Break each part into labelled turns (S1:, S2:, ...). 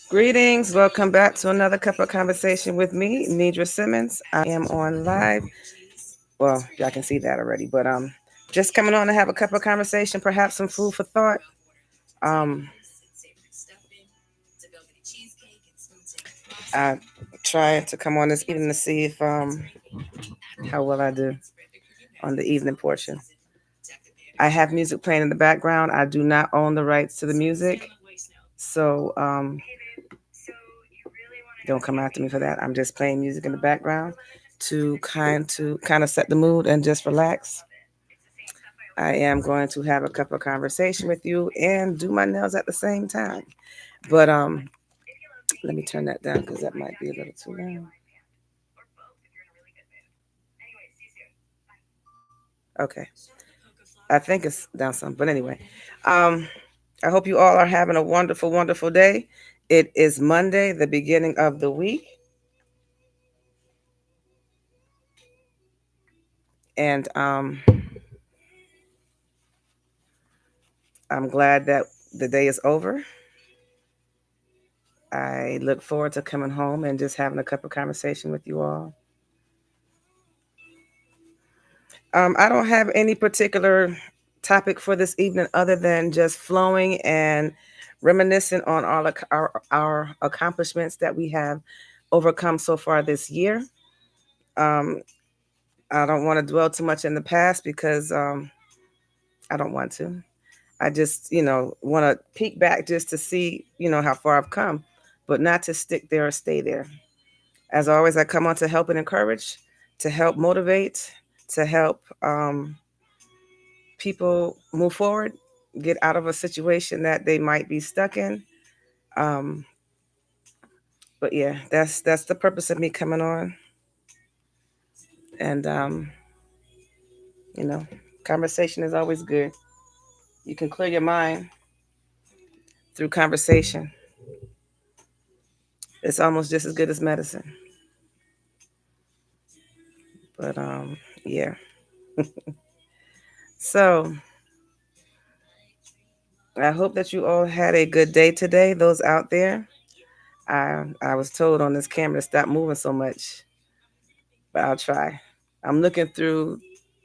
S1: Greetings. Welcome back to another cup of conversation with me, Nidra Simmons. I am on live. Well, y'all can see that already, but just coming on to have a cup of conversation, perhaps some food for thought. Um, I try to come on this evening to see if how well I do on the evening portion. I have music playing in the background. I do not own the rights to the music, so don't come after me for that. I'm just playing music in the background to kind of set the mood and just relax. I am going to have a cup of conversation with you and do my nails at the same time. But let me turn that down because that might be a little too loud. Okay, I think it's down some. But anyway, um, I hope you all are having a wonderful, wonderful day. It is Monday, the beginning of the week, and I'm glad that the day is over. I look forward to coming home and just having a cup of conversation with you all. I don't have any particular topic for this evening other than just flowing and reminiscing on all of our accomplishments that we have overcome so far this year. Um, I don't want to dwell too much in the past because I don't want to. I just, want to peek back just to see, how far I've come, but not to stick there or stay there. As always, I come on to help and encourage, to help motivate, to help people move forward, get out of a situation that they might be stuck in. Um, but yeah, that's the purpose of me coming on, and you know, conversation is always good. You can clear your mind through conversation. It's almost just as good as medicine. But yeah. So I hope that you all had a good day today. Those out there, I was told on this camera to stop moving so much, but I'll try. I'm looking through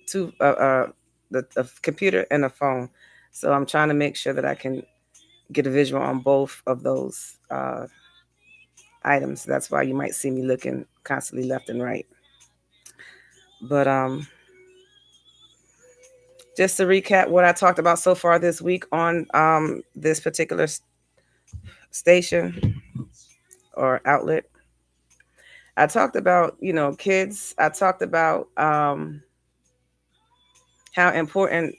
S1: two the computer and a phone, so I'm trying to make sure that I can get a visual on both of those items. That's why you might see me looking constantly left and right. But just to recap what I talked about so far this week on this particular station or outlet, I talked about kids. I talked about how important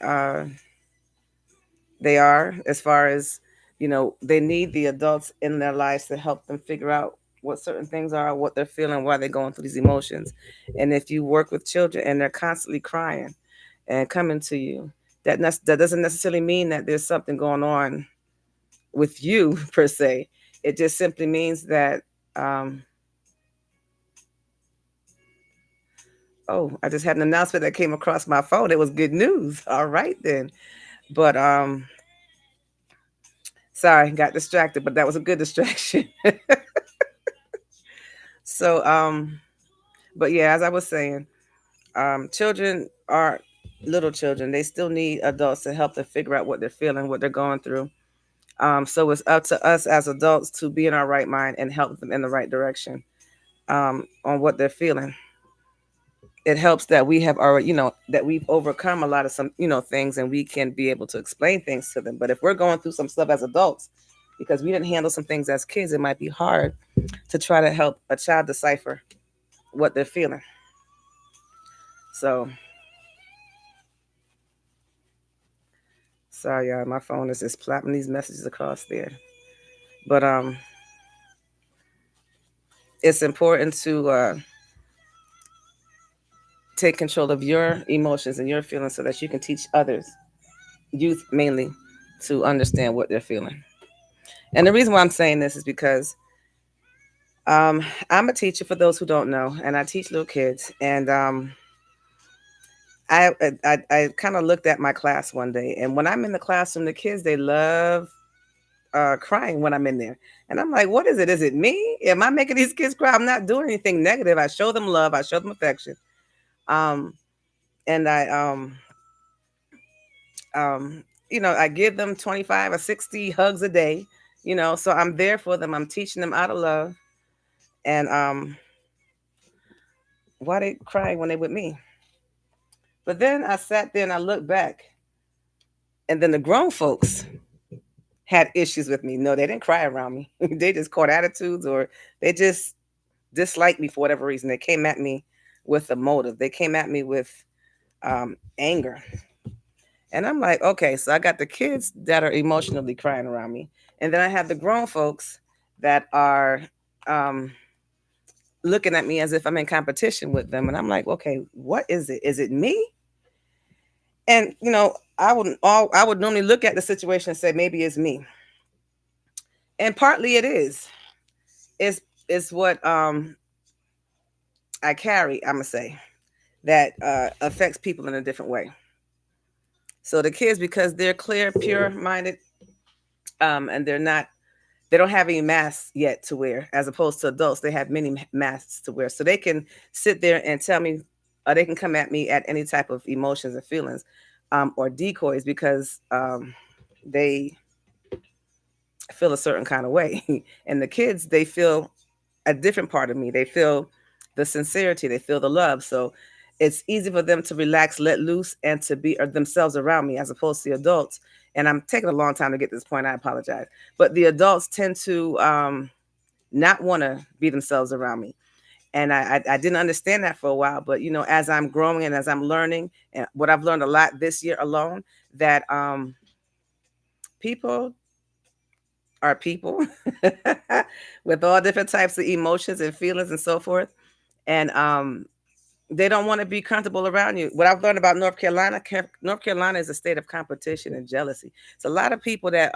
S1: they are as far as they need the adults in their lives to help them figure out what certain things are, what they're feeling, why they're going through these emotions. And if you work with children and they're constantly crying and coming to you, that doesn't necessarily mean that there's something going on with you per se. It just simply means that um, oh, I just had an announcement that came across my phone. It was good news. All right then. But sorry, got distracted, but that was a good distraction. So but yeah, as I was saying, children are little children. They still need adults to help them figure out what they're feeling, what they're going through. So it's up to us as adults to be in our right mind and help them in the right direction on what they're feeling. It helps that we have already, that we've overcome a lot of some, things, and we can be able to explain things to them. But if we're going through some stuff as adults, because we didn't handle some things as kids, it might be hard to try to help a child decipher what they're feeling. So sorry, y'all. My phone is just plapping these messages across there. But it's important to take control of your emotions and your feelings so that you can teach others, youth mainly, to understand what they're feeling. And the reason why I'm saying this is because I'm a teacher for those who don't know, and I teach little kids. And I kind of looked at my class one day, and when I'm in the classroom, the kids they love crying when I'm in there. And I'm like, what is it? Is it me? Am I making these kids cry? I'm not doing anything negative. I show them love. I show them affection. Um, and um, I give them 25 or 60 hugs a day, so I'm there for them. I'm teaching them out of love. And why they crying when they with me? But then I sat there and I looked back, and then the grown folks had issues with me. No, they didn't cry around me. They just caught attitudes, or they just disliked me for whatever reason. They came at me with a motive. They came at me with anger. And I'm like, okay, so I got the kids that are emotionally crying around me. And then I have the grown folks that are um, looking at me as if I'm in competition with them. And I'm like, okay, what is it? Is it me? And I would normally look at the situation and say maybe it's me. And partly it is. It's what I carry, I'm gonna say, that affects people in a different way. So the kids, because they're clear, pure minded, and they don't have any masks yet to wear, as opposed to adults, they have many masks to wear. So they can sit there and tell me, or they can come at me at any type of emotions and feelings, or decoys, because they feel a certain kind of way. And the kids, they feel a different part of me. They feel the sincerity, they feel the love. So it's easy for them to relax, let loose, and to be themselves around me, as opposed to the adults. And I'm taking a long time to get to this point. I apologize. But the adults tend to not want to be themselves around me. And I didn't understand that for a while. But, as I'm growing and as I'm learning, and what I've learned a lot this year alone, that people are people with all different types of emotions and feelings and so forth. And they don't want to be comfortable around you. What I've learned about North Carolina, North Carolina is a state of competition and jealousy. It's a lot of people that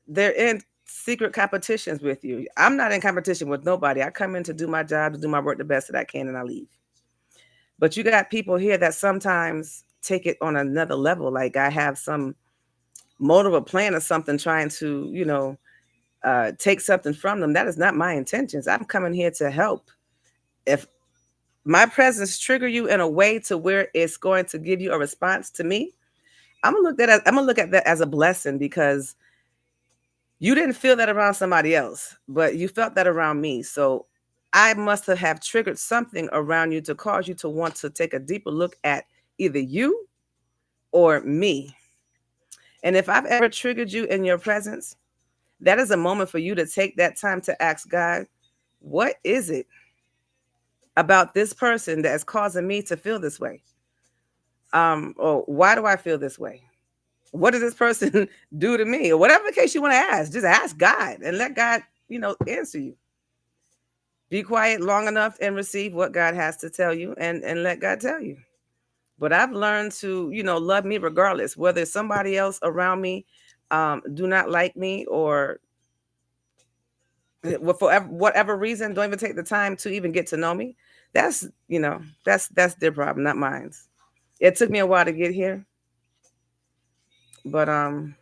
S1: they're in secret competitions with you. I'm not in competition with nobody. I come in to do my job, to do my work the best that I can, and I leave. But you got people here that sometimes take it on another level. Like I have some motive or plan or something, trying to, take something from them. That is not my intentions. I'm coming here to help. If my presence trigger you in a way to where it's going to give you a response to me, I'm gonna look at that as a blessing, because you didn't feel that around somebody else, but you felt that around me. So I must have triggered something around you to cause you to want to take a deeper look at either you or me. And if I've ever triggered you in your presence, that is a moment for you to take that time to ask God, what is it about this person that's causing me to feel this way? Or why do I feel this way? What does this person do to me? Or whatever the case you want to ask, just ask God and let God, answer you. Be quiet long enough and receive what God has to tell you, and let God tell you. But I've learned to, love me regardless, whether somebody else around me do not like me, or for whatever reason, don't even take the time to even get to know me. That's, that's their problem, not mine. It took me a while to get here, but I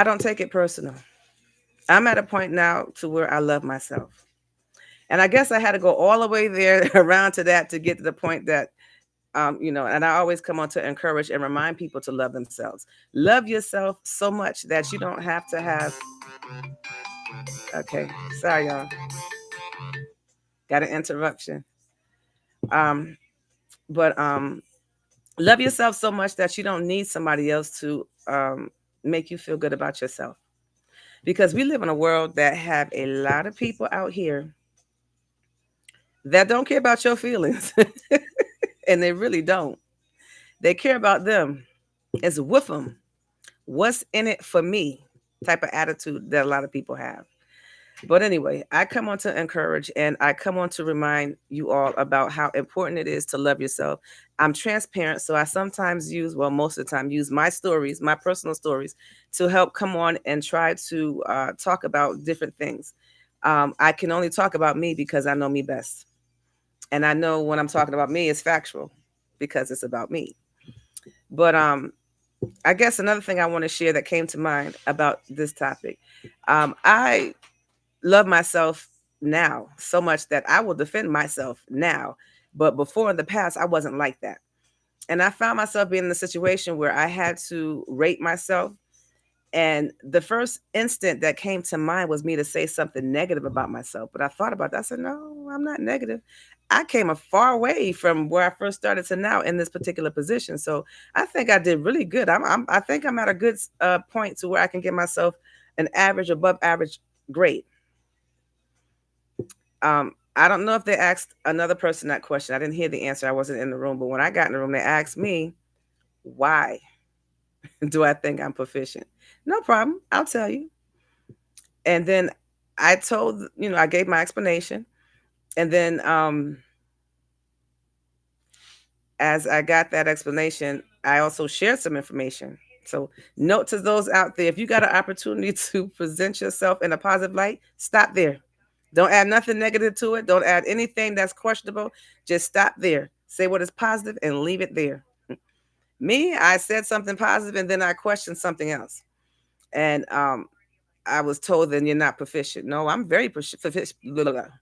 S1: don't take it personal. I'm at a point now to where I love myself. And I guess I had to go all the way there around to that to get to the point that, and I always come on to encourage and remind people to love themselves. Love yourself so much that you don't have to have, okay, sorry, y'all, got an interruption. Um, but love yourself so much that you don't need somebody else to make you feel good about yourself. Because we live in a world that have a lot of people out here that don't care about your feelings. And they really don't. They care about them. It's with them. What's in it for me type of attitude that a lot of people have. But anyway, I come on to encourage, and I come on to remind you all about how important it is to love yourself. I'm transparent, so I sometimes use, well, most of the time, use my stories, my personal stories, to help come on and try to talk about different things. I can only talk about me because I know me best. And I know when I'm talking about me, it's factual because it's about me. But I guess another thing I want to share that came to mind about this topic. I love myself now so much that I will defend myself now. But before in the past, I wasn't like that. And I found myself being in a situation where I had to rate myself. And the first instant that came to mind was me to say something negative about myself. But I thought about that. I said, no, I'm not negative. I came a far way from where I first started to now in this particular position. So I think I did really good. I think I'm at a good point to where I can give myself an average, above average grade. I don't know if they asked another person that question. I didn't hear the answer. I wasn't in the room. But when I got in the room, they asked me, why do I think I'm proficient? No problem. I'll tell you. And then I told, I gave my explanation. And then as I got that explanation, I also shared some information. So, note to those out there, if you got an opportunity to present yourself in a positive light, stop there. Don't add nothing negative to it. Don't add anything that's questionable. Just stop there. Say what is positive and leave it there. Me, I said something positive and then I questioned something else. And I was told, then you're not proficient. No, I'm very proficient.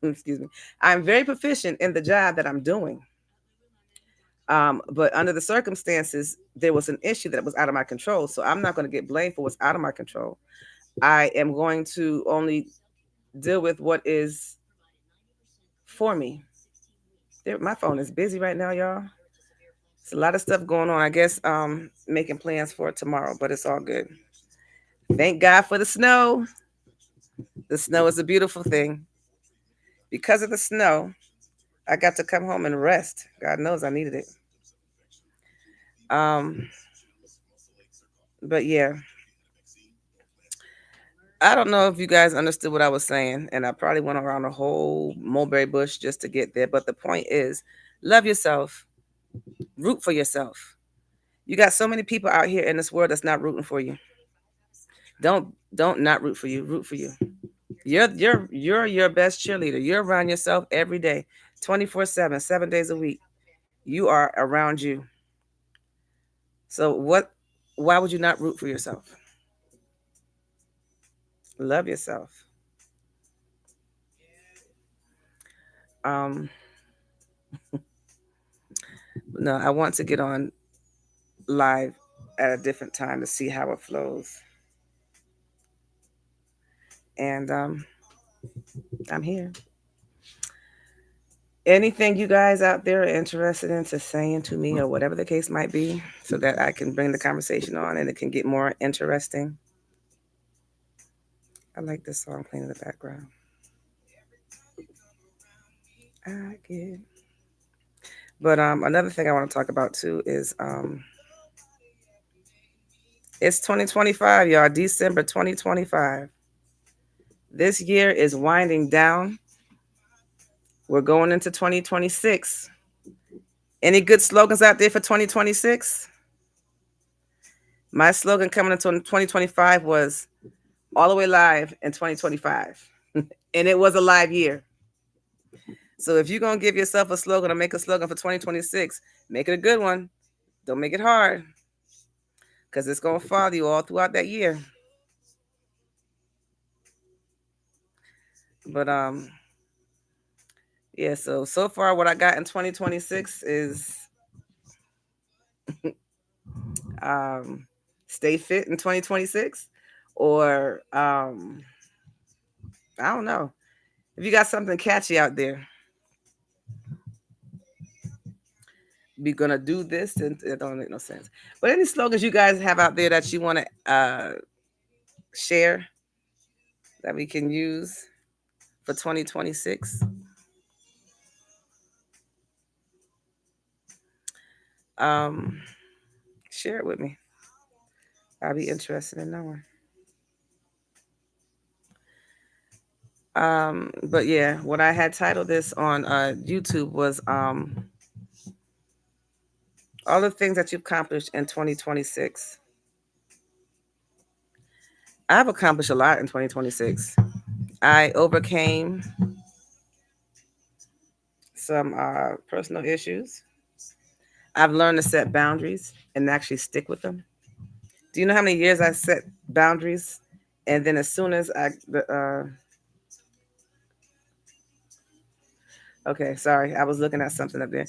S1: Excuse me. I'm very proficient in the job that I'm doing. But under the circumstances, there was an issue that was out of my control. So I'm not going to get blamed for what's out of my control. I am going to only deal with what is for me. My phone is busy right now, y'all. It's a lot of stuff going on. I guess making plans for tomorrow, but it's all good. Thank God for the snow. The snow is a beautiful thing. Because of the snow, I got to come home and rest. God knows I needed it. Um, but yeah, I don't know if you guys understood what I was saying, and I probably went around a whole mulberry bush just to get there. But the point is, love yourself, root for yourself. You got so many people out here in this world that's not rooting for you. Don't not root for you. Root for you. You're your best cheerleader. You're around yourself every day, 24/7, 7 days a week. You are around you. So what? Why would you not root for yourself? Love yourself. Um, no, I want to get on live at a different time to see how it flows. And I'm here. Anything you guys out there are interested into saying to me or whatever the case might be, so that I can bring the conversation on and it can get more interesting. I like this song playing in the background. I get. But another thing I want to talk about too is it's 2025, y'all. December 2025. This year is winding down. We're going into 2026. Any good slogans out there for 2026? My slogan coming into 2025 was all the way live in 2025. And it was a live year. So if you're going to give yourself a slogan or make a slogan for 2026, make it a good one. Don't make it hard because it's going to follow you all throughout that year. But yeah, so far what I got in 2026 is um stay fit in 2026, or I don't know. If you got something catchy out there, be gonna do this, and it don't make no sense. But any slogans you guys have out there that you want to share that we can use for 2026? Um, Share it with me. I'll be interested in knowing. But yeah, what I had titled this on YouTube was all the things that you've accomplished in 2026. I've accomplished a lot in 2026. I overcame some personal issues. I've learned to set boundaries and actually stick with them. Do you know how many years I set boundaries, and then as soon as okay, sorry, I was looking at something up there.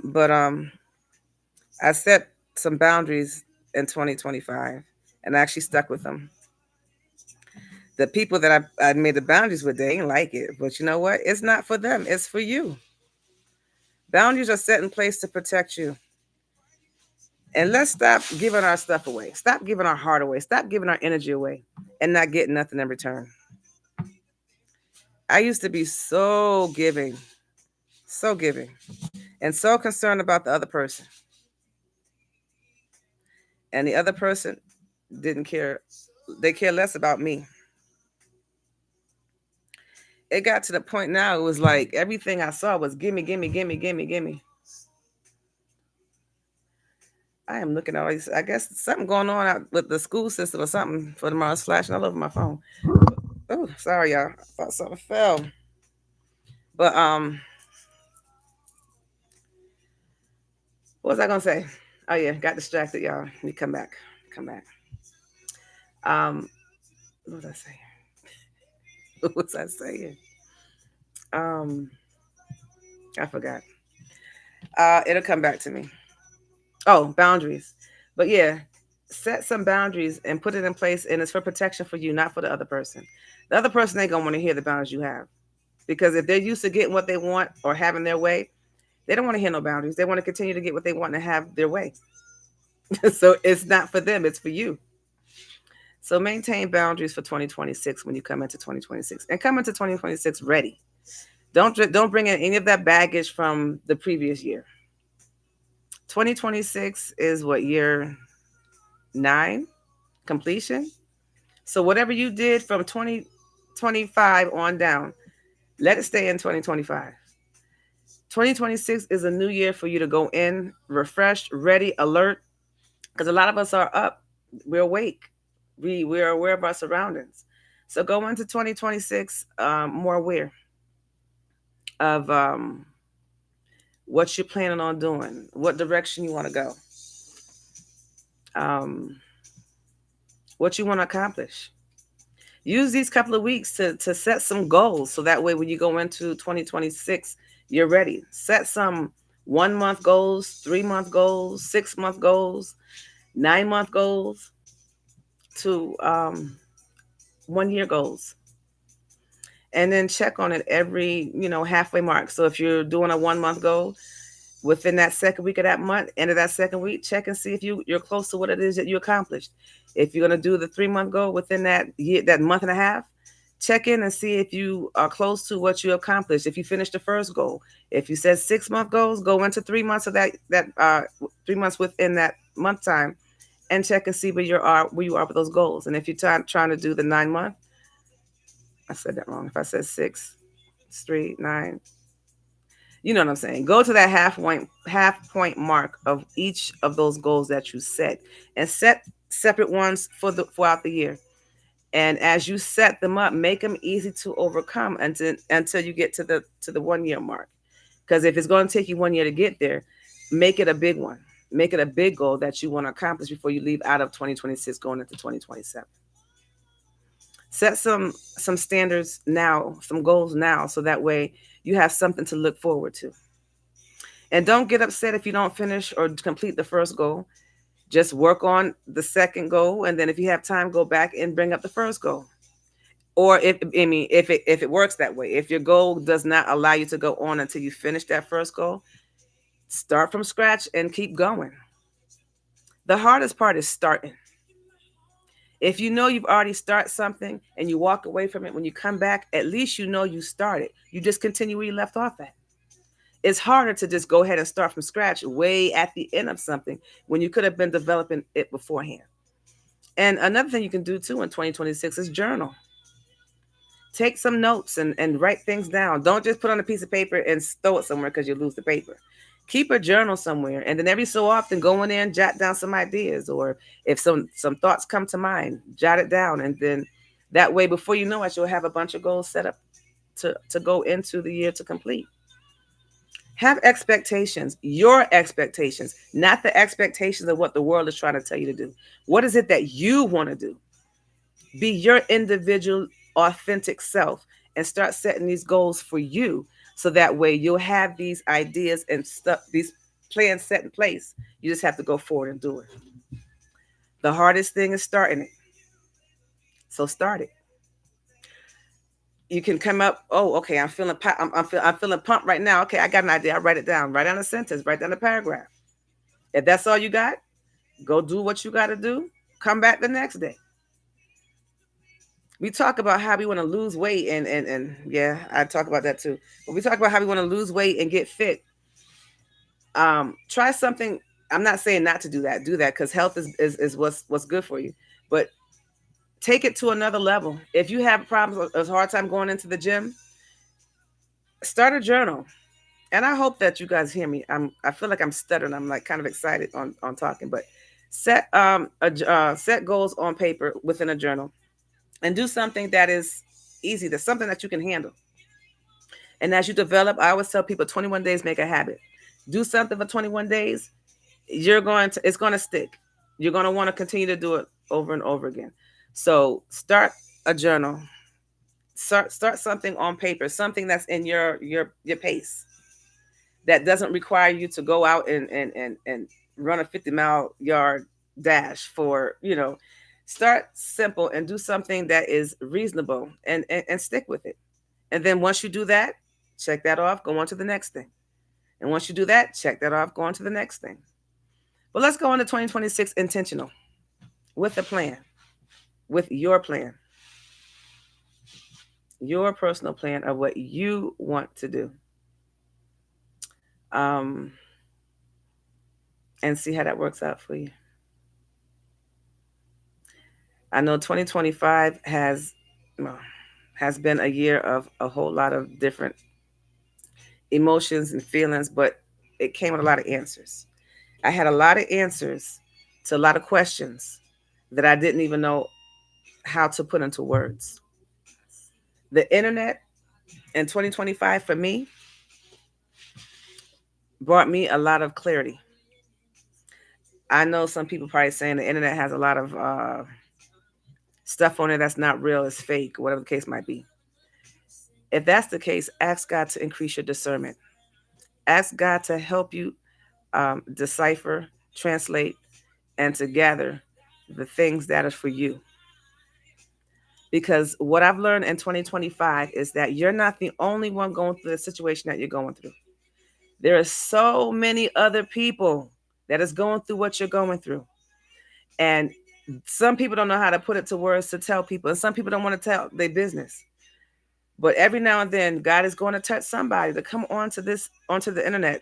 S1: But I set some boundaries in 2025, and I actually stuck with them. The people that I made the boundaries with, they ain't like it. But you know what? It's not for them. It's for you. Boundaries are set in place to protect you. And let's stop giving our stuff away. Stop giving our heart away. Stop giving our energy away and not getting nothing in return. I used to be so giving, and so concerned about the other person. And the other person didn't care. They care less about me. It got to the point now, it was like everything I saw was gimme, gimme, gimme, gimme, gimme. I am looking at all these. I guess something going on out with the school system or something for tomorrow. It's flashing all over my phone. Oh, sorry, y'all. I thought something fell. But what was I gonna say? Oh yeah, got distracted, y'all. Let me come back. Come back. Um, what was I saying? What was I saying? Um, I forgot. It'll come back to me. Oh, boundaries. But yeah, set some boundaries and put it in place, and it's for protection for you, not for the other person. The other person ain't gonna want to hear the boundaries you have, because if they're used to getting what they want or having their way, they don't want to hear no boundaries. They want to continue to get what they want and have their way. So it's not for them; it's for you. So maintain boundaries for 2026 when you come into 2026, and come into 2026 ready. Don't bring in any of that baggage from the previous year. 2026 is what, year 9 completion. So whatever you did from 2025 on down, let it stay in 2025. 2026 is a new year for you to go in refreshed, ready, alert, because a lot of us are up. We're awake. We are aware of our surroundings. So go into 2026 more aware of what you're planning on doing, what direction you want to go, um, what you want to accomplish. Use these couple of weeks to set some goals, so that way when you go into 2026, you're ready. Set some 1 month goals, 3 month goals, 6 month goals, 9 month goals, to 1 year goals, and then check on it every halfway mark. So if you're doing a 1 month goal, within that second week of that month, end of that second week, check and see if you're close to what it is that you accomplished. If you're going to do the 3 month goal within that year, that month and a half, check in and see if you are close to what you accomplished. If you finished the first goal, if you said 6 month goals, go into 3 months of that 3 months within that month time, and check and see where you are with those goals. And if you're trying to do the 9 month, I said that wrong. If I said 6, it's 3, 9, you know what I'm saying? Go to that half point mark of each of those goals that you set, and set separate ones throughout the year. And as you set them up, make them easy to overcome until you get to the 1 year mark. Because if it's going to take you 1 year to get there, make it a big one. Make it a big goal that you want to accomplish before you leave out of 2026 going into 2027. Set some standards now, some goals now, so that way you have something to look forward to. And don't get upset if you don't finish or complete the first goal. Just work on the second goal, and then if you have time, go back and bring up the first goal. Or if it works that way, if your goal does not allow you to go on until you finish that first goal, start from scratch and keep going. The hardest part is starting. If you know you've already started something and you walk away from it, when you come back, at least you know you started. You just continue where you left off at. It's harder to just go ahead and start from scratch way at the end of something when you could have been developing it beforehand. And another thing you can do too in 2026 is journal. Take some notes and write things down. Don't just put on a piece of paper and throw it somewhere because you lose the paper. Keep a journal somewhere, and then every so often go in there and jot down some ideas, or if some thoughts come to mind, jot it down, and then that way, before you know it, you'll have a bunch of goals set up to go into the year to complete. Have expectations, your expectations, not the expectations of what the world is trying to tell you to do. What is it that you want to do? Be your individual, authentic self and start setting these goals for you. So that way you'll have these ideas and stuff, these plans set in place. You just have to go forward and do it. The hardest thing is starting it. So start it. You can come up, oh, okay, I'm feeling pumped right now. Okay, I got an idea. I write it down. Write down a sentence, write down a paragraph. If that's all you got, go do what you got to do. Come back the next day. We talk about how we want to lose weight and yeah, I talk about that too. But we talk about how we want to lose weight and get fit. Try something. I'm not saying not to do that. Do that because health is what's good for you. But take it to another level. If you have problems, a hard time going into the gym, start a journal. And I hope that you guys hear me. I feel like I'm stuttering. I'm like kind of excited on talking, but set goals on paper within a journal and do something that is easy. That's something that you can handle. And as you develop, I always tell people 21 days make a habit. Do something for 21 days, it's going to stick. You're going to want to continue to do it over and over again. So start a journal. Start something on paper, something that's in your pace that doesn't require you to go out and run a 50-mile yard dash for, start simple and do something that is reasonable and stick with it. And then once you do that, check that off, go on to the next thing. And once you do that, check that off, go on to the next thing. But let's go on to 2026 intentional with a plan, with your personal plan of what you want to do. Um, and see how that works out for you. I know 2025 has been a year of a whole lot of different emotions and feelings, but it came with a lot of answers. I had a lot of answers to a lot of questions that I didn't even know how to put into words. The internet in 2025 for me brought me a lot of clarity. I know some people probably saying the internet has a lot of stuff on it that's not real, it's fake, whatever the case might be. If that's the case, ask God to increase your discernment. Ask God to help you decipher, translate, and to gather the things that are for you. Because what I've learned in 2025 is that you're not the only one going through the situation that you're going through. There are so many other people that is going through what you're going through. And some people don't know how to put it to words to tell people, and some people don't want to tell their business. But every now and then, God is going to touch somebody to come onto the internet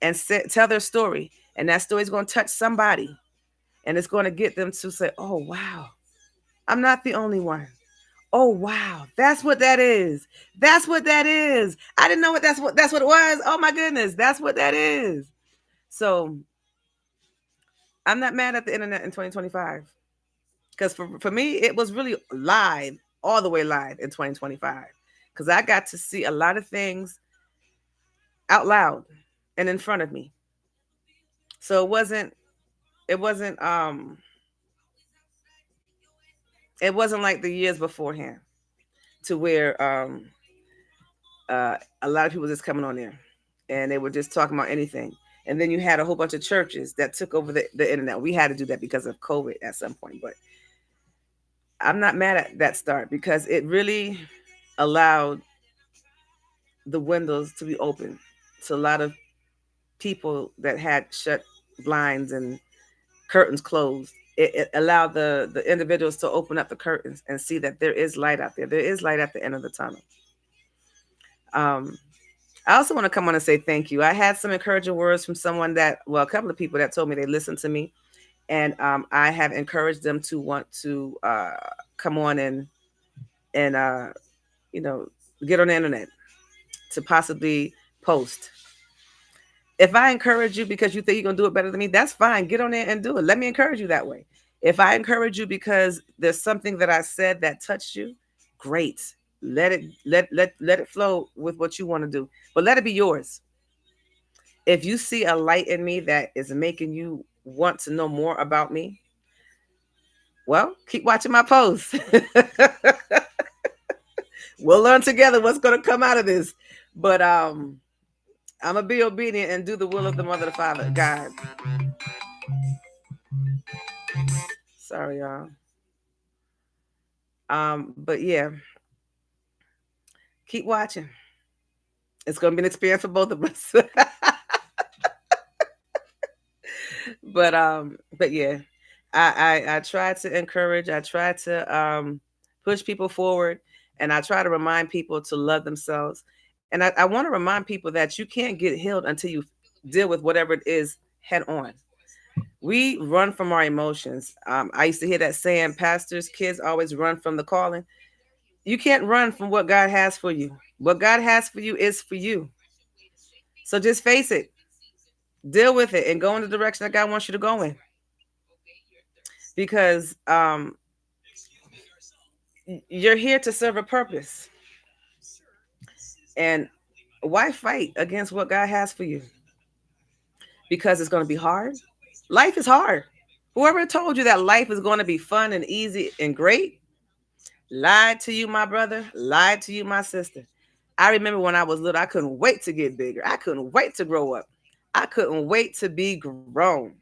S1: and tell their story, and that story is going to touch somebody, and it's going to get them to say, "Oh wow, I'm not the only one. Oh wow, that's what that is. That's what that is. I didn't know that's what it was. Oh my goodness, that's what that is." So I'm not mad at the internet in 2025 because for me it was really live, all the way live in 2025 because I got to see a lot of things out loud and in front of me. So it wasn't it wasn't like the years beforehand to where a lot of people just coming on there and they were just talking about anything. And then you had a whole bunch of churches that took over the internet. We had to do that because of COVID at some point, but I'm not mad at that start because it really allowed the windows to be open to a lot of people that had shut blinds and curtains closed. It allowed the individuals to open up the curtains and see that there is light out there. There is light at the end of the tunnel. Um, I also want to come on and say thank you. I had some encouraging words from a couple of people that told me they listened to me, and I have encouraged them to want to come on and you know get on the internet to possibly post. If I encourage you because you think you're gonna do it better than me, that's fine. Get on there and do it. Let me encourage you that way. If I encourage you because there's something that I said that touched you, great. Let it flow with what you want to do, but let it be yours. If you see a light in me that is making you want to know more about me, well, keep watching my posts. We'll learn together what's going to come out of this. But I'm gonna be obedient and do the will of the Mother, the Father, God. Sorry, y'all. But yeah, keep watching. It's gonna be an experience for both of us. But yeah, I try to encourage. I try to push people forward, and I try to remind people to love themselves. And I want to remind people that you can't get healed until you deal with whatever it is head on. We run from our emotions. I used to hear that saying, pastors, kids always run from the calling. You can't run from what God has for you. What God has for you is for you. So just face it, deal with it, and go in the direction that God wants you to go in. Because you're here to serve a purpose. And why fight against what God has for you? Because it's going to be hard. Life is hard. Whoever told you that life is going to be fun and easy and great lied to you, my brother. Lied to you, my sister. I remember when I was little, I couldn't wait to get bigger. I couldn't wait to grow up. I couldn't wait to be grown.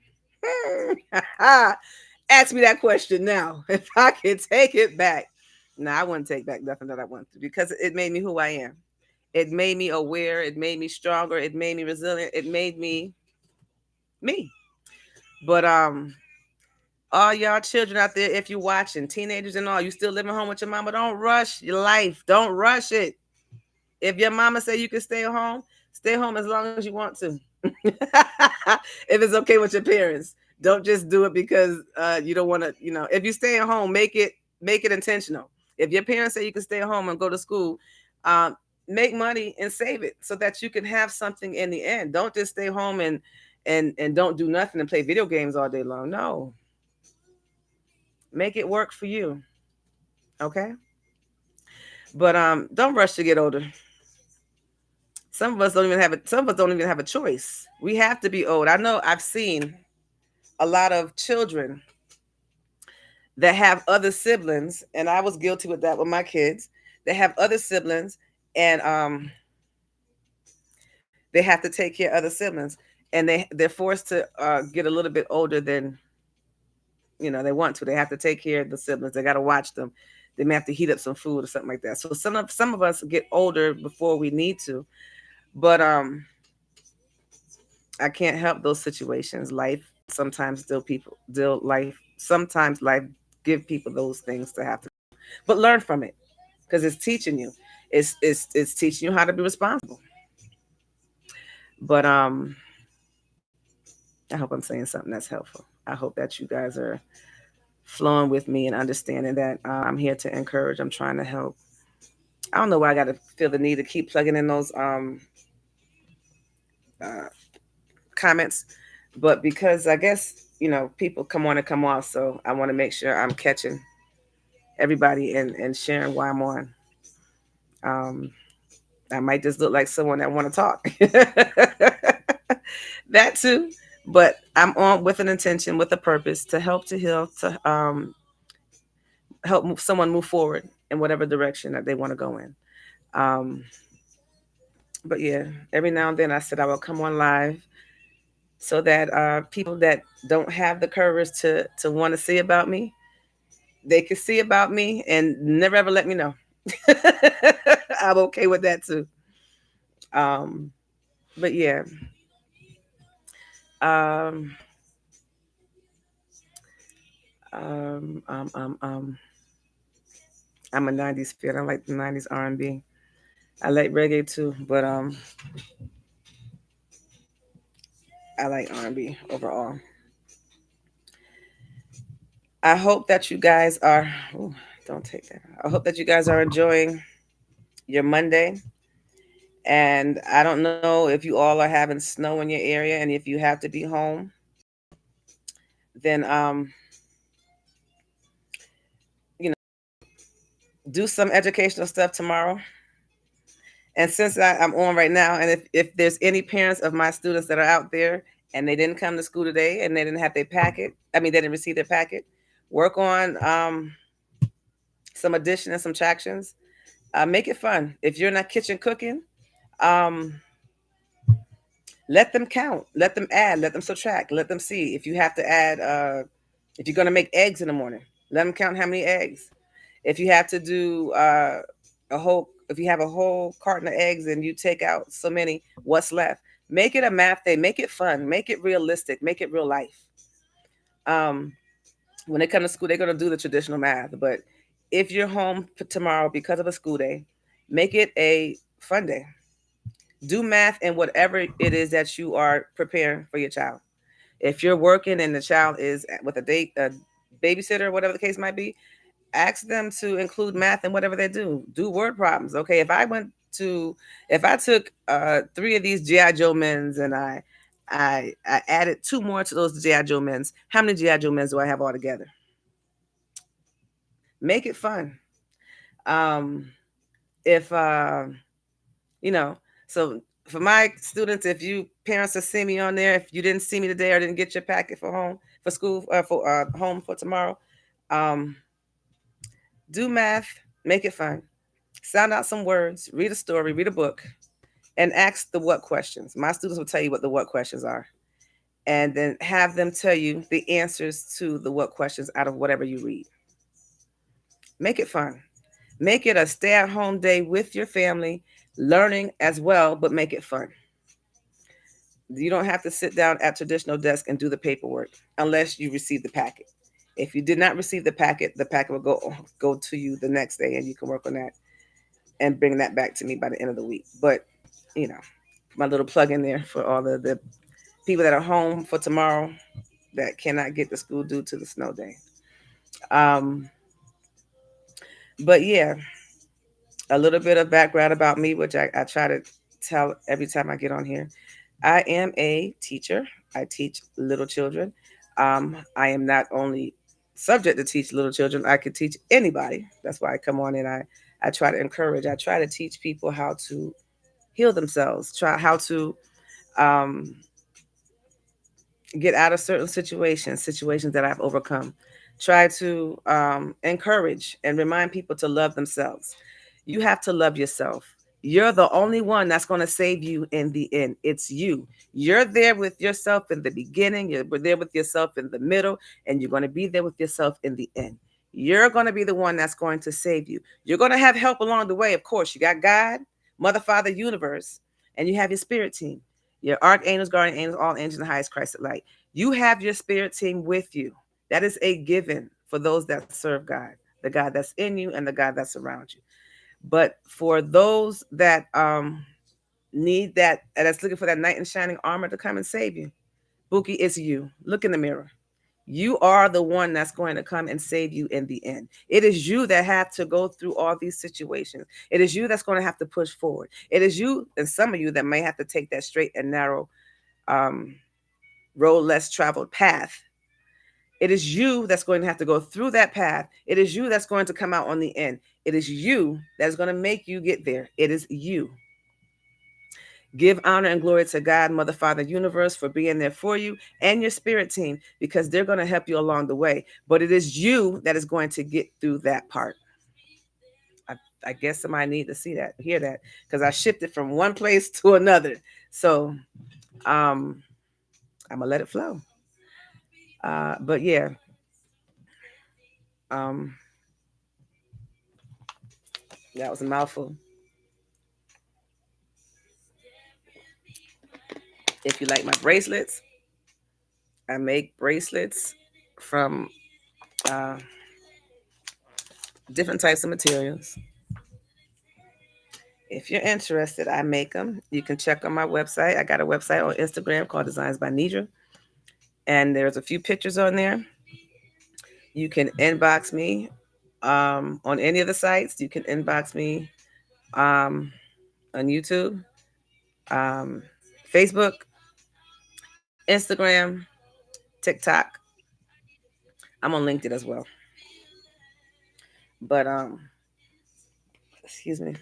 S1: Ask me that question now. If I could take it back. No, I wouldn't take back nothing that I went through because it made me who I am. It made me aware. It made me stronger. It made me resilient. It made me me. But all y'all children out there, if you're watching, teenagers and all, you still living home with your mama, don't rush your life. Don't rush it. If your mama say you can stay home as long as you want to. If it's okay with your parents, don't just do it because you don't want to. If you stay at home, make it intentional. If your parents say you can stay at home and go to school, um, make money and save it so that you can have something in the end. Don't just stay home and don't do nothing and play video games all day long. No, make it work for you. Okay, but don't rush to get older. Some of us don't even have it. Some of us don't even have a choice. We have to be old. I know. I've seen a lot of children that have other siblings, and I was guilty with that with my kids. They have other siblings, and they have to take care of other siblings, and they're forced to get a little bit older than they want to. They have to take care of the siblings. They got to watch them. They may have to heat up some food or something like that. So some of us get older before we need to, but I can't help those situations. Life sometimes deal life. Sometimes life give people those things to have to, but learn from it because it's teaching you. It's teaching you how to be responsible. But I hope I'm saying something that's helpful. I hope that you guys are flowing with me and understanding that I'm here to encourage. I'm trying to help. I don't know why I got to feel the need to keep plugging in those uh, comments, but because I guess people come on and come off, so I want to make sure I'm catching everybody and sharing why I'm on. Um, I might just look like someone that want to talk. That too, but I'm on with an intention, with a purpose to help, to heal, to help someone move forward in whatever direction that they want to go in. Um, but yeah, every now and then I said I will come on live so that people that don't have the courage to want to see about me, they can see about me and never ever let me know. I'm okay with that too. Um, but yeah, um, um, um, um, um, I'm a '90s fan. I like the '90s R&B. I like reggae too, but I like R&B overall. I hope that you guys are. Ooh, don't take that. I hope that you guys are enjoying your Monday. And I don't know if you all are having snow in your area, and if you have to be home, then you know, do some educational stuff tomorrow. And since I'm on right now, and if there's any parents of my students that are out there and they didn't come to school today and they didn't have their packet, I mean, they didn't receive their packet, work on some addition and some subtractions. Make it fun. If you're in that kitchen cooking, um, let them count, let them add, let them subtract, let them see. If you have to add, if you're going to make eggs in the morning, let them count how many eggs. If you have to do if you have a whole carton of eggs and you take out so many, what's left? Make it a math day. Make it fun. Make it realistic. Make it real life. Um, when they come to school, they're going to do the traditional math. But if you're home for tomorrow because of a school day, make it a fun day. Do math and whatever it is that you are preparing for your child. If you're working and the child is with a babysitter, whatever the case might be, ask them to include math in whatever they do. Do word problems. Okay, if I took three of these GI Joe men's and I added two more to those GI Joe men's, how many GI Joe men's do I have altogether? Make it fun. Um, if you know, so for my students, if you parents that see me on there, if you didn't see me today or didn't get your packet for home for school for home for tomorrow, um, do math, make it fun. Sound out some words, read a story, read a book, and ask the what questions. My students will tell you what the what questions are. And then have them tell you the answers to the what questions out of whatever you read. Make it fun. Make it a stay at home day with your family, learning as well, but make it fun. You don't have to sit down at traditional desk and do the paperwork unless you receive the packet. If you did not receive the packet will go to you the next day and you can work on that and bring that back to me by the end of the week. But you know, my little plug in there for all the people that are home for tomorrow that cannot get to school due to the snow day. Um, but yeah, a little bit of background about me, which I try to tell every time I get on here. I am a teacher. I teach little children. I am not only subject to teach little children, I could teach anybody. That's why I come on and I try to encourage, I try to teach people how to heal themselves, try how to um, get out of certain situations that I've overcome. Try to encourage and remind people to love themselves. You have to love yourself. You're the only one that's going to save you in the end. It's you. You're there with yourself in the beginning, you're there with yourself in the middle, and you're going to be there with yourself in the end. You're going to be the one that's going to save you. You're going to have help along the way, of course. You got God, Mother, Father, Universe, and you have your spirit team, your archangels, guardian angels, all angels, and the highest Christ light. You have your spirit team with you. That is a given for those that serve God, the God that's in you and the God that's around you. But for those that need that, that's looking for that knight in shining armor to come and save you, Buki, it's you. Look in the mirror. You are the one that's going to come and save you in the end. It is you that have to go through all these situations. It is you that's going to have to push forward. It is you and some of you that may have to take that straight and narrow um, road less traveled path. It is you that's going to have to go through that path. It is you that's going to come out on the end. It is you that's going to make you get there. It is you. Give honor and glory to God, Mother, Father, Universe for being there for you and your spirit team because they're going to help you along the way. But it is you that is going to get through that part. I, I guess somebody need to see that, hear that, because I shifted from one place to another. So um, I'm gonna let it flow. But yeah, um, that was a mouthful. If you like my bracelets, I make bracelets from uh, different types of materials. If you're interested, I make them. You can check on my website. I got a website on Instagram called Designs by Nidra, and there's a few pictures on there. You can inbox me on any of the sites. You can inbox me um, on YouTube, um, Facebook, Instagram, TikTok. I'm on LinkedIn as well. But excuse me.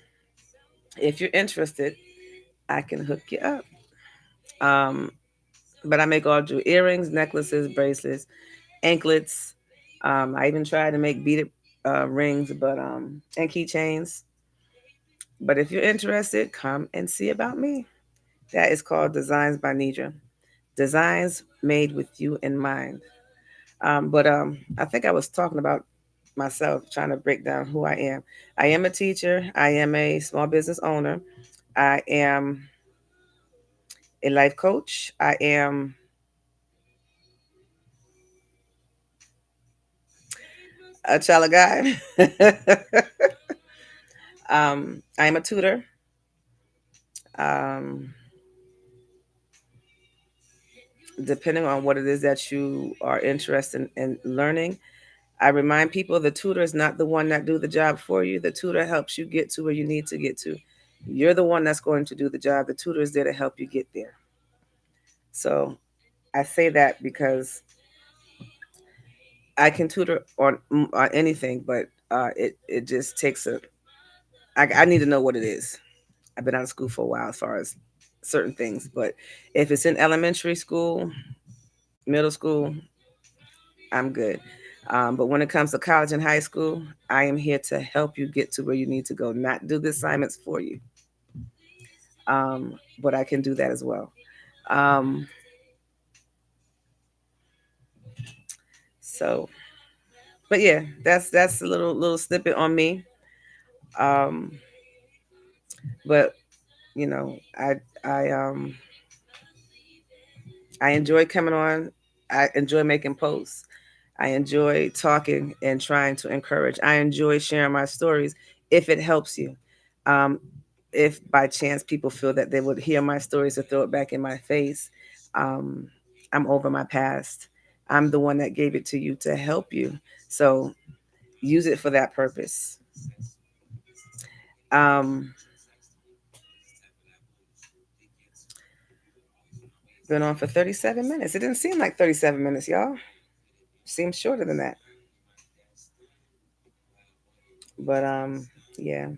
S1: If you're interested, I can hook you up. Um, but I make all jewelry, earrings, necklaces, bracelets, anklets. I even tried to make beaded rings, but and keychains. But if you're interested, come and see about me. That is called Designs by Nidra. Designs made with you in mind. But I think I was talking about myself, trying to break down who I am. I am a teacher. I am a small business owner. I am a life coach. I am a child of God. I am a tutor. Um, Depending on what it is that you are interested in learning, I remind people the tutor is not the one that do the job for you. The tutor helps you get to where you need to get to. You're the one that's going to do the job. The tutor is there to help you get there. So I say that because I can tutor on anything, but it just takes a. I need to know what it is. I've been out of school for a while as far as certain things, but if it's in elementary school, middle school, I'm good. But when it comes to college and high school, I am here to help you get to where you need to go, not do the assignments for you. But I can do that as well. Um, so, but yeah, that's a little snippet on me. Um, but you know, I enjoy coming on. I enjoy making posts. I enjoy talking and trying to encourage. I enjoy sharing my stories if it helps you. Um, if by chance people feel that they would hear my stories or throw it back in my face, um, I'm over my past. I'm the one that gave it to you to help you. So use it for that purpose. Um, been on for 37 minutes. It didn't seem like 37 minutes, y'all. Seems shorter than that. But yeah.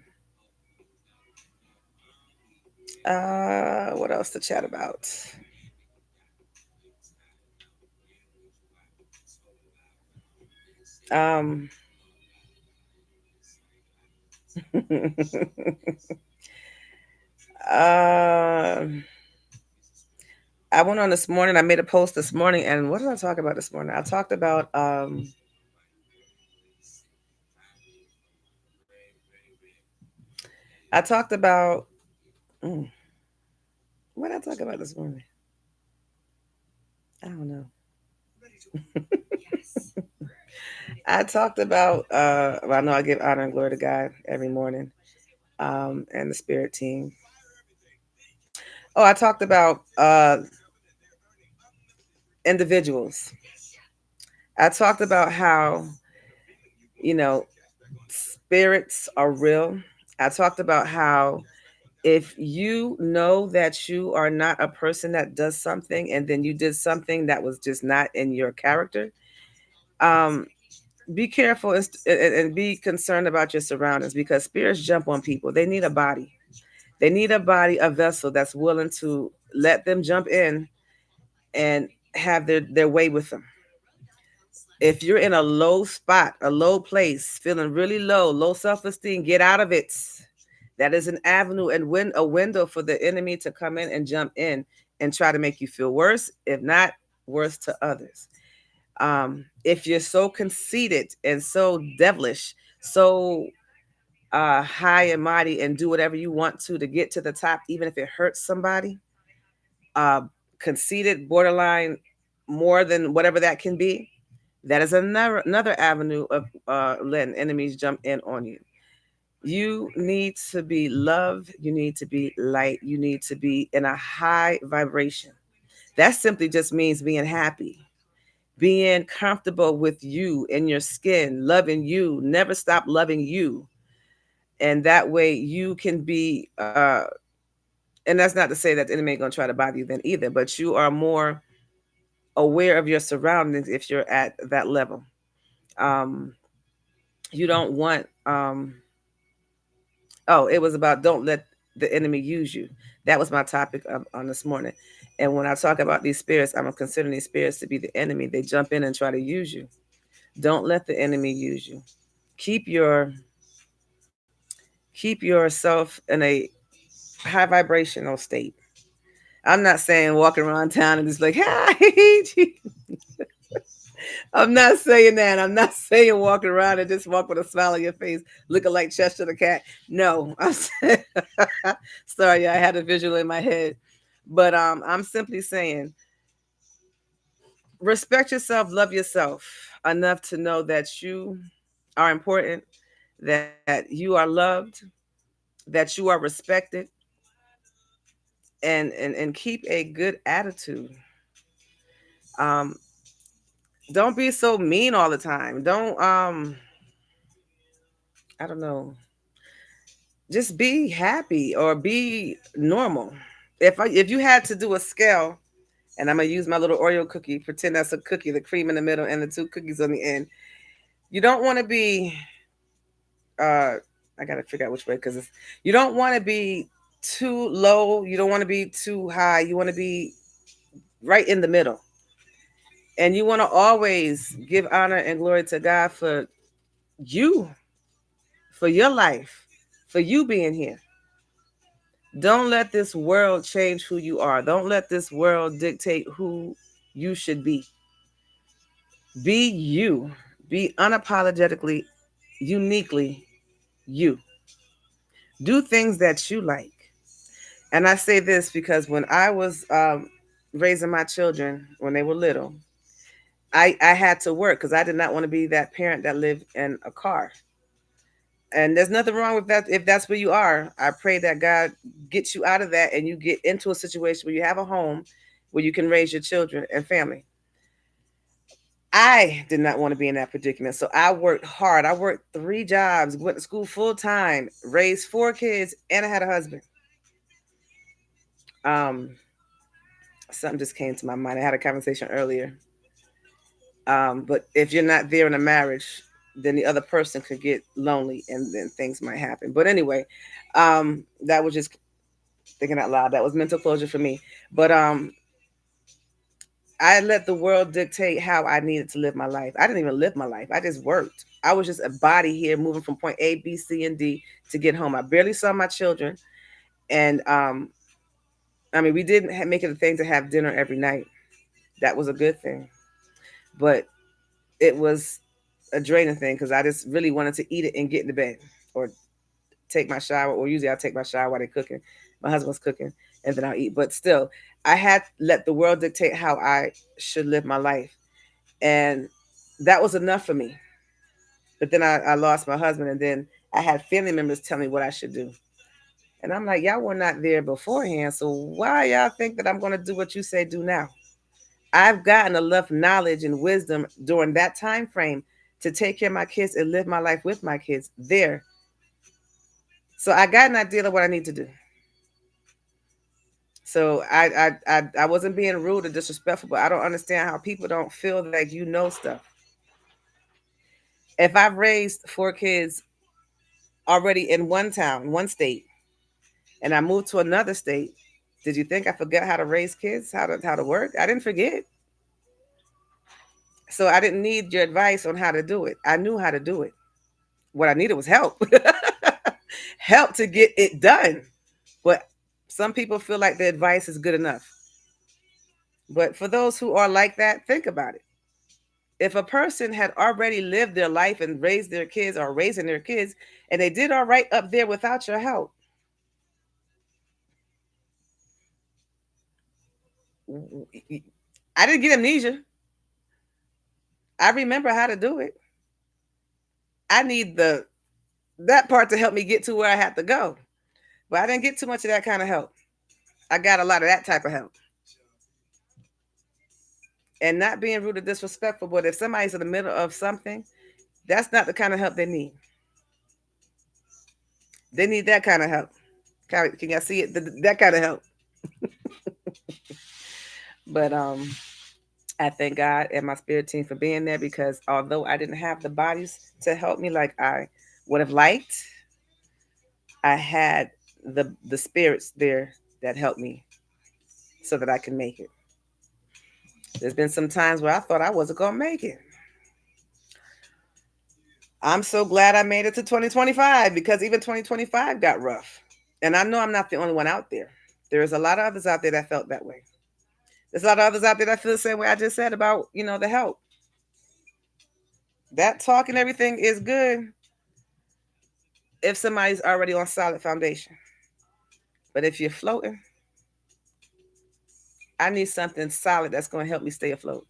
S1: What else to chat about? Um, um, I went on this morning. I made a post this morning, and what did I talk about this morning? I talked about I talked about mm, what did I talk about this morning? I don't know. I talked about well, I know I give honor and glory to God every morning, and the spirit team. Oh, I talked about individuals. I talked about how, you know, spirits are real. I talked about how if you know that you are not a person that does something and then you did something that was just not in your character, um, be careful and be concerned about your surroundings because spirits jump on people. They need a body. They need a body, a vessel that's willing to let them jump in and have their way with them. If you're in a low spot, a low place, feeling really low, low self-esteem, get out of it. That is an avenue and a window for the enemy to come in and jump in and try to make you feel worse, if not worse to others. If you're so conceited and so devilish, so high and mighty, and do whatever you want to get to the top, even if it hurts somebody, uh, conceited, borderline, more than whatever that can be, that is another avenue of letting enemies jump in on you. You need to be love. You need to be light. You need to be in a high vibration. That simply just means being happy, being comfortable with you in your skin, loving you, never stop loving you. And that way you can be, and that's not to say that the enemy ain't going to try to bother you then either, but you are more aware of your surroundings if you're at that level. Um, you don't want, oh, it was about don't let the enemy use you. That was my topic on this morning. And when I talk about these spirits, I'm considering these spirits to be the enemy. They jump in and try to use you. Don't let the enemy use you. Keep your keep yourself in a high vibrational state. I'm not saying walking around town and just like, hi. I'm not saying that. I'm not saying walking around and just walk with a smile on your face, looking like Chester the cat. No, I'm saying, sorry, I had a visual in my head, but I'm simply saying, respect yourself, love yourself enough to know that you are important, that you are loved, that you are respected, and keep a good attitude. Um, don't be so mean all the time. Don't I don't know, just be happy or be normal. If you had to do a scale, and I'm gonna use my little Oreo cookie, pretend that's a cookie, the cream in the middle and the two cookies on the end. You don't want to be I gotta figure out which way because you don't want to be too low. You don't want to be too high. You want to be right in the middle, and you want to always give honor and glory to God for you, for your life, for you being here. Don't let this world change who you are. Don't let this world dictate who you should be. Be you. Be unapologetically, uniquely you. Do things that you like. And I say this because when I was raising my children when they were little, I had to work because I did not want to be that parent that lived in a car. And there's nothing wrong with that if that's where you are. I pray that God gets you out of that and you get into a situation where you have a home where you can raise your children and family. I did not want to be in that predicament. So I worked hard. I worked 3 jobs, went to school full time, raised 4 kids, and I had a husband. Um, Something just came to my mind. I had a conversation earlier. But if you're not there in a marriage, then the other person could get lonely and then things might happen. But anyway, that was just thinking out loud. That was mental closure for me. But I let the world dictate how I needed to live my life. I didn't even live my life. I just worked. I was just a body here moving from point A, B, C, and D to get home. I barely saw my children. And I mean, we didn't make it a thing to have dinner every night. That was a good thing. But it was a draining thing because I just really wanted to eat it and get in the bed or take my shower. Or usually I'll take my shower while they're cooking. My husband's cooking and then I'll eat. But still, I had let the world dictate how I should live my life. And that was enough for me. But then I lost my husband and then I had family members tell me what I should do. And I'm like, y'all were not there beforehand. So why y'all think that I'm going to do what you say do now? I've gotten enough knowledge and wisdom during that time frame to take care of my kids and live my life with my kids there. So I got an idea of what I need to do. So I wasn't being rude or disrespectful, but I don't understand how people don't feel like you know stuff. If I've raised 4 kids already in one town, one state, and I moved to another state, did you think I forgot how to raise kids, how to work? I didn't forget. So I didn't need your advice on how to do it. I knew how to do it. What I needed was help. Help to get it done. But some people feel like the advice is good enough. But for those who are like that, think about it. If a person had already lived their life and raised their kids or raising their kids, and they did all right up there without your help, I didn't get amnesia. I remember how to do it. I need the that part to help me get to where I have to go. But I didn't get too much of that kind of help. I got a lot of that type of help. And not being rude or disrespectful, but if somebody's in the middle of something, that's not the kind of help they need. They need that kind of help. Can y'all see it? That kind of help. But I thank God and my spirit team for being there because although I didn't have the bodies to help me like I would have liked, I had the spirits there that help me so that I can make it. There's been some times where I thought I wasn't gonna make it. I'm so glad I made it to 2025 because even 2025 got rough. And I know I'm not the only one out there. There's a lot of others out there that felt that way. There's a lot of others out there that feel the same way I just said about, the help. That talk and everything is good if somebody's already on solid foundation. But if you're floating, I need something solid that's going to help me stay afloat.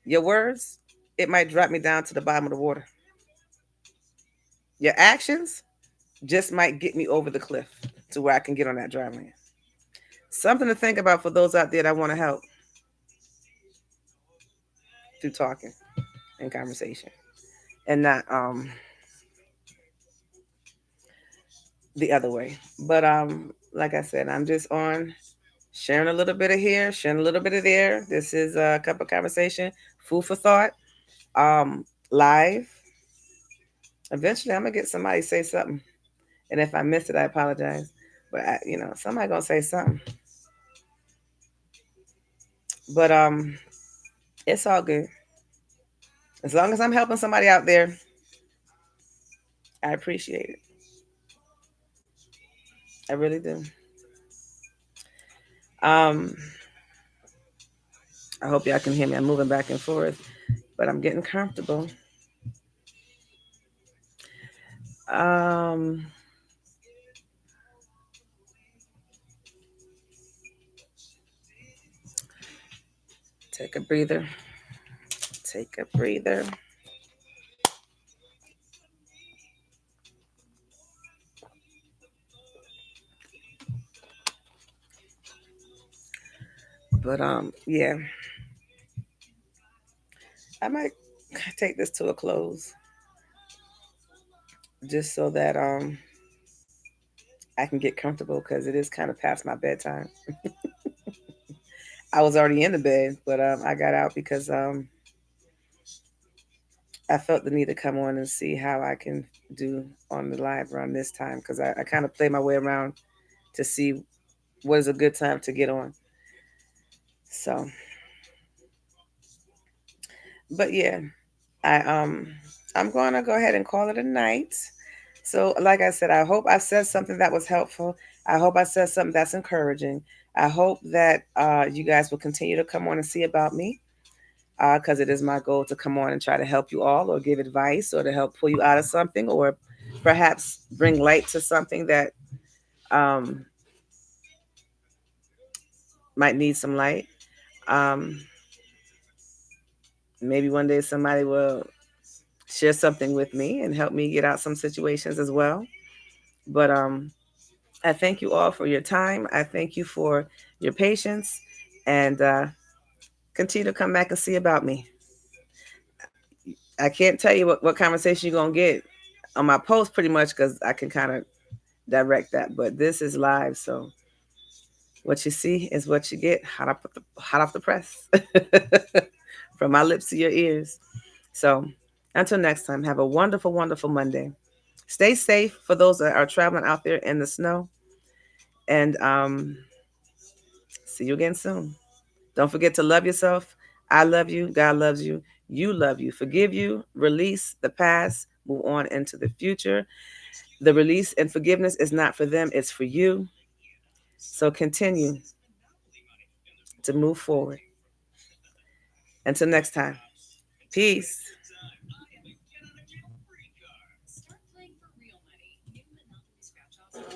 S1: Your words, it might drop me down to the bottom of the water. Your actions just might get me over the cliff to where I can get on that dry land. Something to think about for those out there that want to help through talking and conversation and not the other way. But like I said, I'm just on sharing a little bit of here, sharing a little bit of there. This is a cup of conversation, food for thought. Live. Eventually, I'm gonna get somebody to say something, and if I missed it, I apologize. But somebody gonna say something. But it's all good. As long as I'm helping somebody out there, I appreciate it. I really do. Um, I hope y'all can hear me. I'm moving back and forth, but I'm getting comfortable. Um, take a breather. Take a breather. But yeah, I might take this to a close just so that I can get comfortable because it is kind of past my bedtime. I was already in the bed, but I got out because I felt the need to come on and see how I can do on the live around this time because I kind of play my way around to see what is a good time to get on. So, but yeah, I I'm going to go ahead and call it a night. So, like I said, I hope I said something that was helpful. I hope I said something that's encouraging. I hope that you guys will continue to come on and see about me because it is my goal to come on and try to help you all or give advice or to help pull you out of something or perhaps bring light to something that um, might need some light. Um, Maybe one day somebody will share something with me and help me get out some situations as well. But I thank you all for your time. I thank you for your patience and continue to come back and see about me. I can't tell you what conversation you're going to get on my post pretty much because I can kind of direct that. But this is live. So what you see is what you get hot off the press from my lips to your ears. So until next time, have a wonderful, wonderful Monday. Stay safe for those that are traveling out there in the snow. And see you again soon. Don't forget to love yourself. I love you. God loves you. You love you. Forgive you. Release the past. Move on into the future. The release and forgiveness is not for them, it's for you. So continue to move forward. Until next time, peace.